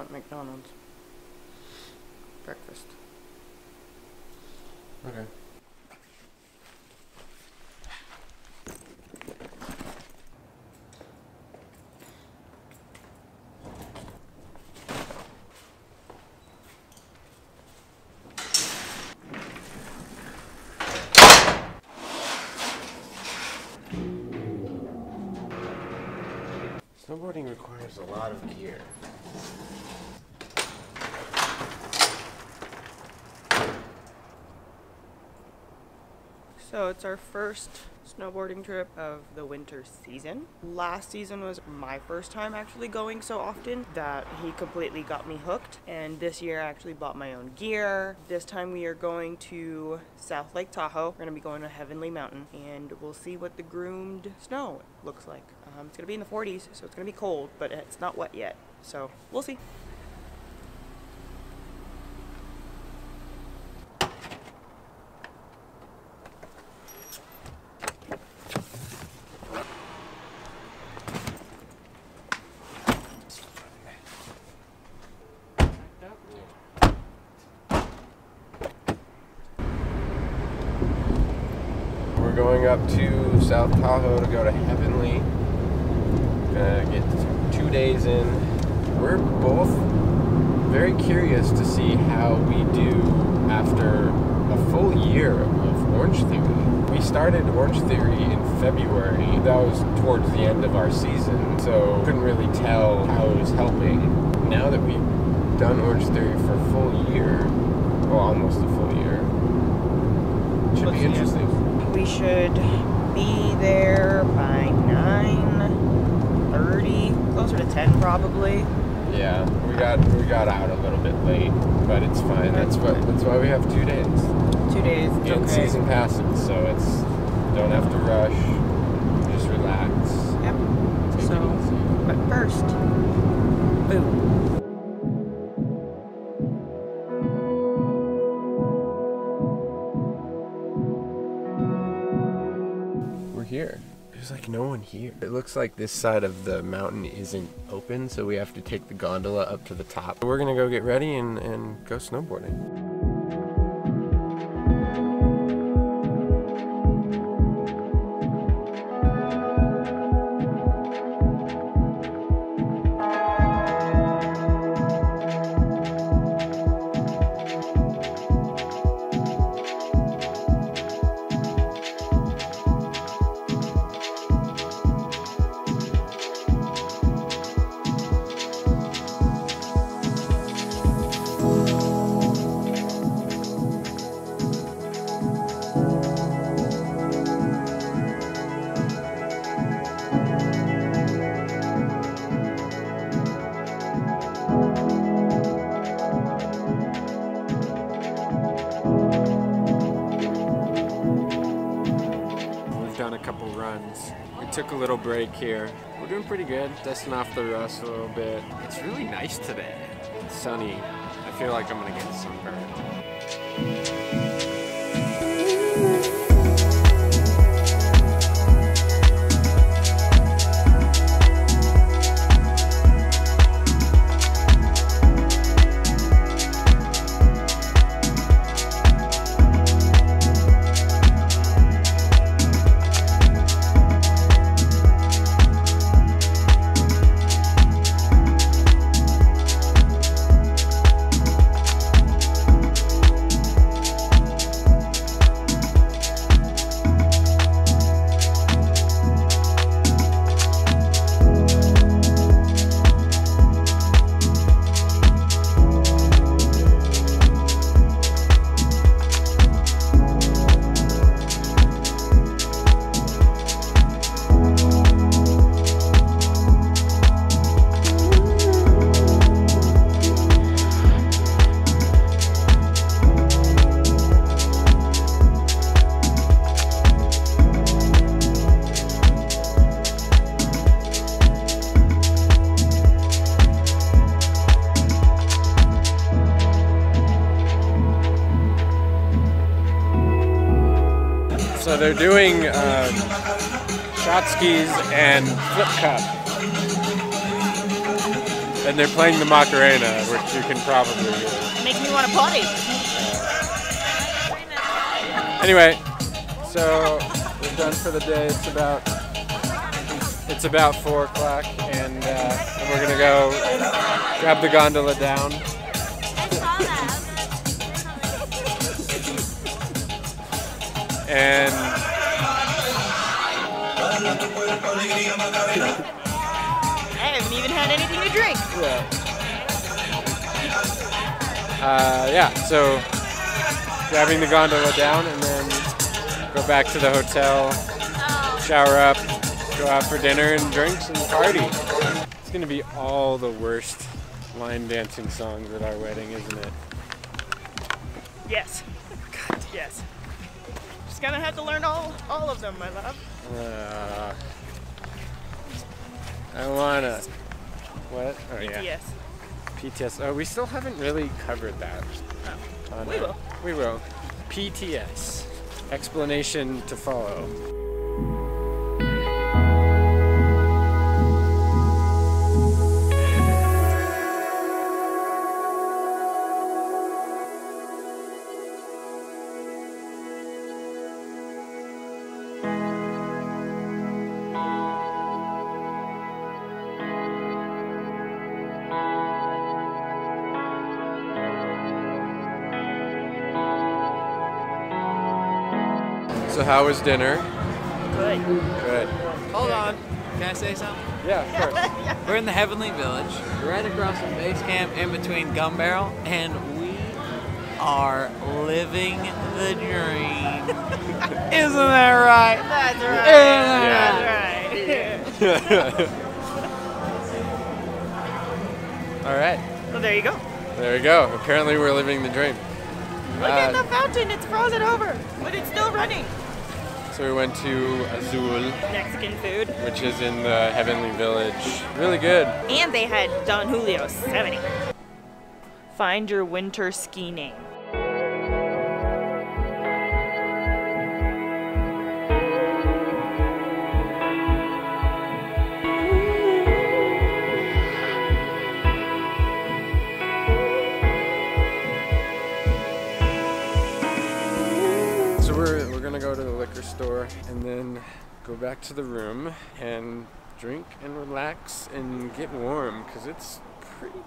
want McDonald's. Breakfast. Okay. Snowboarding requires a lot of gear. So it's our first snowboarding trip of the winter season. Last season was my first time actually going so often that he completely got me hooked. And this year I actually bought my own gear. This time we are going to South Lake Tahoe. We're gonna be going to Heavenly Mountain and we'll see what the groomed snow looks like. It's gonna be in the 40s, so it's gonna be cold, but it's not wet yet. So we'll see. We're going up to South Tahoe to go to Heavenly. Gonna get 2 days in. We're both very curious to see how we do after a full year of Orange Theory. We started Orange Theory in February. That was towards the end of our season, so couldn't really tell how it was helping. Now that we've done Orange Theory for a full year, well, almost a full year, it should be interesting. We should be there by 9:30, closer to 10 probably. Yeah, we got out a little bit late, but it's fine. That's why we have 2 days. 2 days. And okay. season passes, so it's don't have to rush. Just relax. Yep. So, but first, boom. Here. There's like no one here. It looks like this side of the mountain isn't open, so we have to take the gondola up to the top. We're gonna go get ready and go snowboarding. Done a couple runs. We took a little break here. We're doing pretty good, dusting off the rust a little bit. It's really nice today. It's sunny. I feel like I'm gonna get sunburned. So they're doing shot skis and flip cup. And they're playing the Macarena, which you can probably hear. Makes me want to potty. Anyway, so we're done for the day. It's about 4 o'clock, and we're gonna go grab the gondola down. And I haven't even had anything to drink. yeah, so grabbing the gondola down and then go back to the hotel, shower up, go out for dinner and drinks and party. It's gonna be all the worst line dancing songs at our wedding, isn't it? Yes. God, yes. Just gonna have to learn all of them, my love. I wanna. What? Oh yeah. Yes. PTS. Oh, we still haven't really covered that. Oh. We will. We will. PTS. Explanation to follow. So how was dinner? Good. Good. Hold on. Can I say something? Yeah, of course. We're in the Heavenly Village, right across from base camp in between Gun Barrel, and we are living the dream. Isn't that right? That's right. That's right. All right. Well, there you go. There we go. Apparently we're living the dream. Look at the fountain. It's frozen over, but it's still running. So we went to Azul, Mexican food. which is in the Heavenly Village. Really good. And they had Don Julio 70. Find your winter ski name. So we're gonna go to the liquor store and then go back to the room and drink and relax and get warm because it's pretty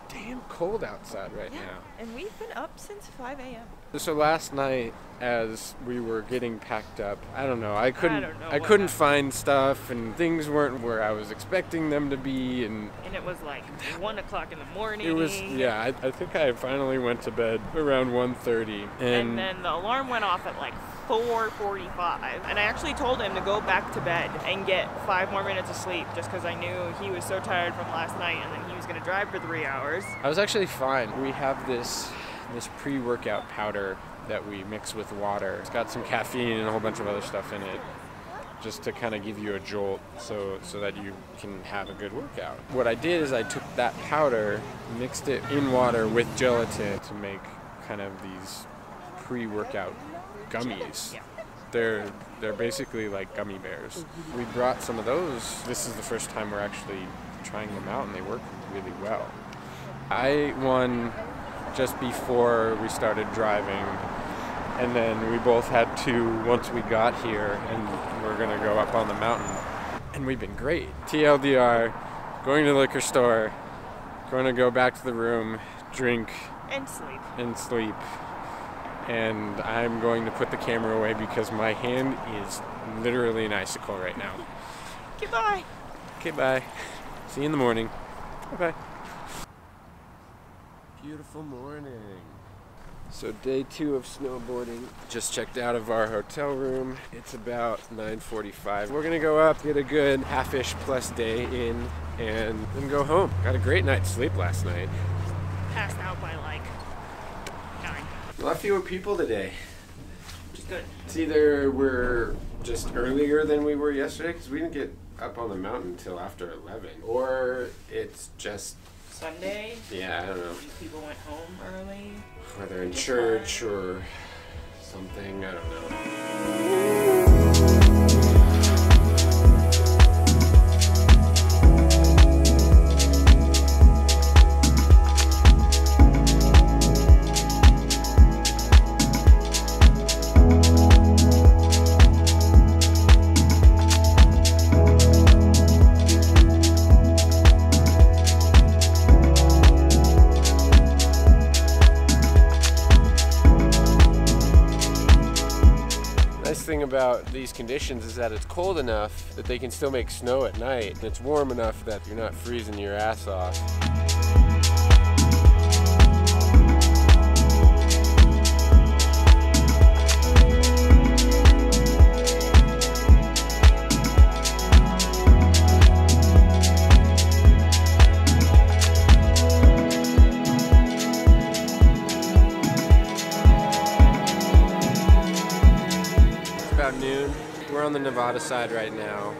damn cold outside right now. And we've been up since 5 a.m. So last night, as we were getting packed up, I don't know. I couldn't happened. find stuff, and things weren't where I was expecting them to be, and it was like 1 o'clock in the morning. it was I think I finally went to bed around 1:30, and then the alarm went off at like 4:45, and I actually told him to go back to bed and get 5 more minutes of sleep, just because I knew he was so tired from last night, and then he was going to drive for 3 hours. I was actually fine. We have this pre-workout powder that we mix with water. It's got some caffeine and a whole bunch of other stuff in it, just to kind of give you a jolt so that you can have a good workout. What I did is I took that powder, mixed it in water with gelatin to make kind of these pre-workout gummies. Yeah. They're basically like gummy bears. We brought some of those. This is the first time we're actually trying them out, and they work really well. I ate one just before we started driving, and then we both had 2 once we got here, and we're gonna go up on the mountain. And we've been great. TLDR, going to the liquor store, going to go back to the room, drink, And sleep. and I'm going to put the camera away because my hand is literally an icicle right now. Goodbye. Okay, bye. See you in the morning. Bye-bye. Beautiful morning. So day 2 of snowboarding. Just checked out of our hotel room. It's about 9:45. We're gonna go up, get a good half-ish plus day in, and then go home. Got a great night's sleep last night. Passed out by like 9. A lot fewer people today. Which is good. It's either we're just earlier than we were yesterday, because we didn't get up on the mountain until after 11, or it's just Sunday. I don't know. People went home early. Whether in church or something, I don't know. about these conditions is that it's cold enough that they can still make snow at night. And it's warm enough that you're not freezing your ass off. Noon. We're on the Nevada side right now,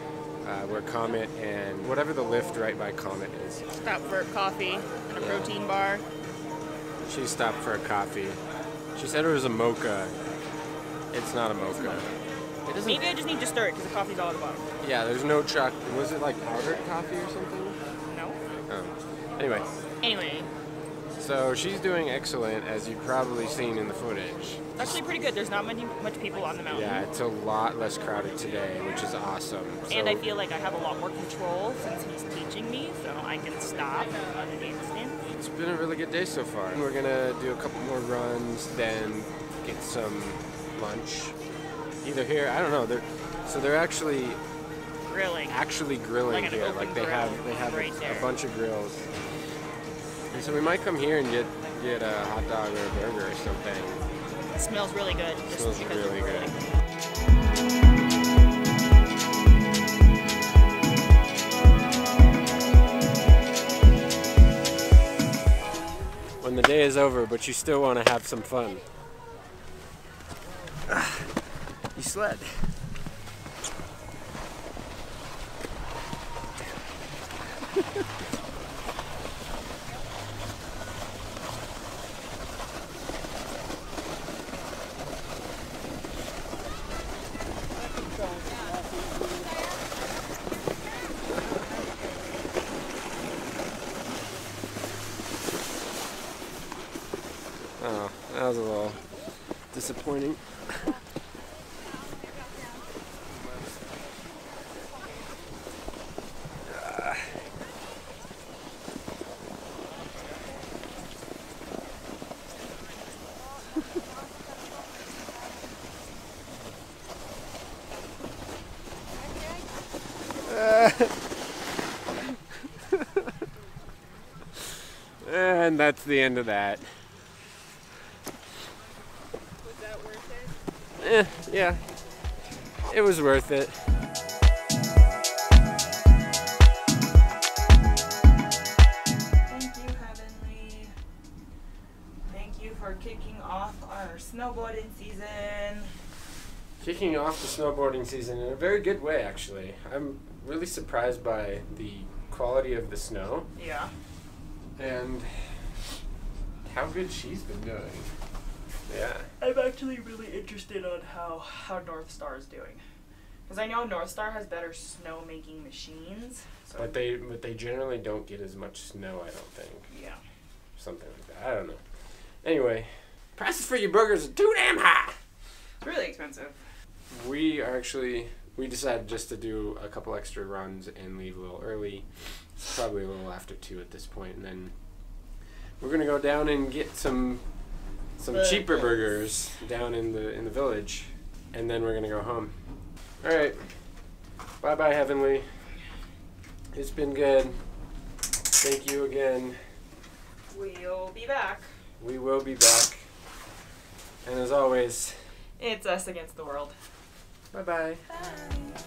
where Comet and whatever the lift right by Comet is. Stop for coffee and a protein bar. She stopped for a coffee. She said it was a mocha. It's not a mocha. It doesn't. Maybe I just need to stir it because the coffee's all at the bottom. Yeah, there's no chocolate. Was it like powdered coffee or something? No. Oh. Anyway. So she's doing excellent, as you've probably seen in the footage. It's actually pretty good. There's not much people on the mountain. Yeah, it's a lot less crowded today, which is awesome. And I feel like I have a lot more control since he's teaching me, so I can stop on an instant. It's been a really good day so far. We're gonna do a couple more runs, then get some lunch. Either here, I don't know. They're actually grilling. Like an here. open Like they grill have right a there. bunch of grills. And so we might come here and get a hot dog or a burger or something. It smells really good. It smells really good. When the day is over, but you still want to have some fun. You sled. Oh, that was a little disappointing. And that's the end of that. Was that worth it? Yeah, it was worth it. Thank you, Heavenly. Thank you for kicking off our snowboarding season. Kicking off the snowboarding season in a very good way, actually. I'm really surprised by the quality of the snow Yeah. and how good she's been doing. Yeah. I'm actually really interested on how North Star is doing. Because I know North Star has better snow making machines. So But they generally don't get as much snow, I don't think. yeah. Something like that. I don't know. Anyway, prices for your burgers are too damn high. It's really expensive. We decided just to do a couple extra runs and leave a little early. It's probably a little after 2 at this point, and then we're gonna go down and get some cheaper burgers down in the village, and then we're gonna go home. All right, bye bye Heavenly. It's been good. Thank you again. We'll be back. We will be back, and as always, It's us against the world. bye bye. Bye.